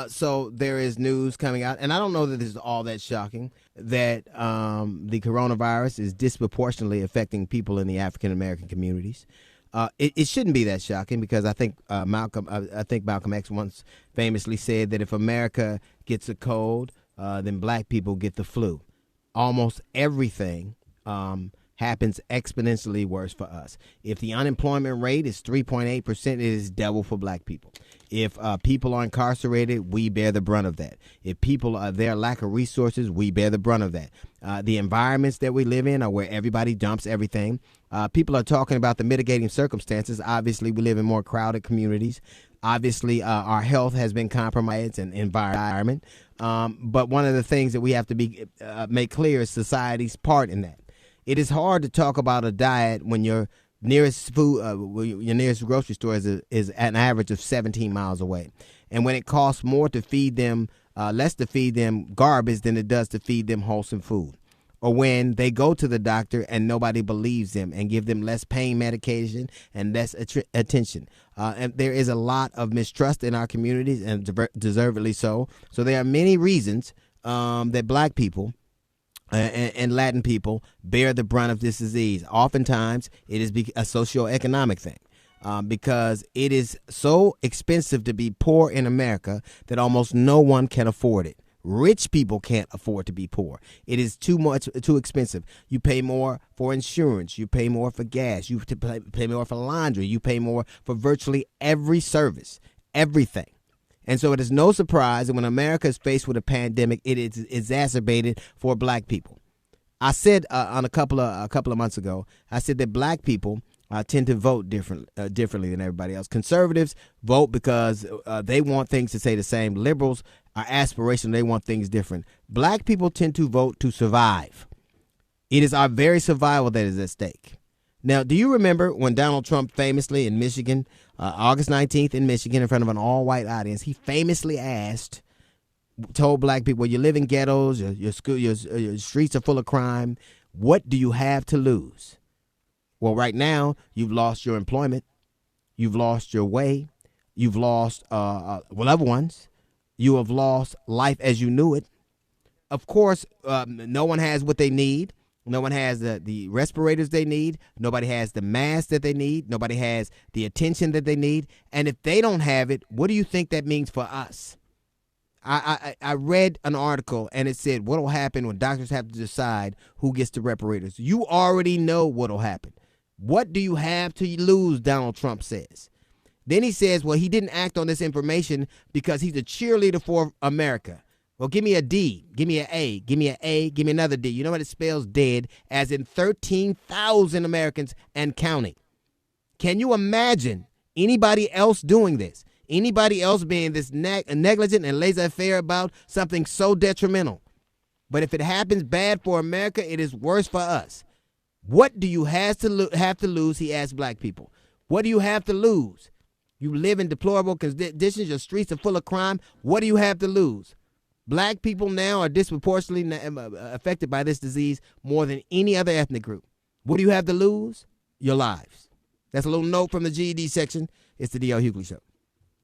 So there is news coming out, and I don't know that this is all that shocking, that the coronavirus is disproportionately affecting people in the African American communities. It shouldn't be that shocking because I think Malcolm X once famously said that if America gets a cold, then black people get the flu. Almost everything happens exponentially worse for us. If the unemployment rate is 3.8%, it is double for black people. If people are incarcerated, we bear the brunt of that. If people are there, lack of resources, we bear the brunt of that. The environments that we live in are where everybody dumps everything. People are talking about the mitigating circumstances. Obviously, we live in more crowded communities. Obviously, our health has been compromised and environment. But one of the things that we have to make clear is society's part in that. It is hard to talk about a diet when your nearest your nearest grocery store is at an average of 17 miles away. And when it costs more to feed them, less to feed them garbage than it does to feed them wholesome food. Or when they go to the doctor and nobody believes them and give them less pain medication and less attention. And there is a lot of mistrust in our communities, and deservedly so. So there are many reasons that black people and Latin people bear the brunt of this disease. Oftentimes, it is a socioeconomic thing because it is so expensive to be poor in America that almost no one can afford it. Rich people can't afford to be poor. It is too expensive. You pay more for insurance. You pay more for gas. You pay more for laundry. You pay more for virtually every service, everything. And so it is no surprise that when America is faced with a pandemic, it is exacerbated for black people. I said on a couple of months ago, I said that black people tend to vote differently than everybody else. Conservatives vote because they want things to stay the same. Liberals are aspirational. They want things different. Black people tend to vote to survive. It is our very survival that is at stake. Now, do you remember when Donald Trump famously in Michigan, August 19th in Michigan, in front of an all-white audience, he famously told black people, you live in ghettos, your streets are full of crime. What do you have to lose? Well, right now, you've lost your employment. You've lost your way. You've lost loved ones. You have lost life as you knew it. Of course, no one has what they need. No one has the respirators they need. Nobody has the mask that they need. Nobody has the attention that they need. And if they don't have it, what do you think that means for us? I read an article and it said what will happen when doctors have to decide who gets the respirators. You already know what will happen. What do you have to lose, Donald Trump says. Then he says, well, he didn't act on this information because he's a cheerleader for America. Well, give me a D, give me an A, give me an A, give me another D. You know what it spells? Dead, as in 13,000 Americans and counting. Can you imagine anybody else doing this? Anybody else being this negligent and laissez-faire about something so detrimental? But if it happens bad for America, it is worse for us. What do you have to lose, he asked black people. What do you have to lose? You live in deplorable conditions. Your streets are full of crime. What do you have to lose? Black people now are disproportionately affected by this disease more than any other ethnic group. What do you have to lose? Your lives. That's a little note from the GED section. It's the D.L. Hughley Show.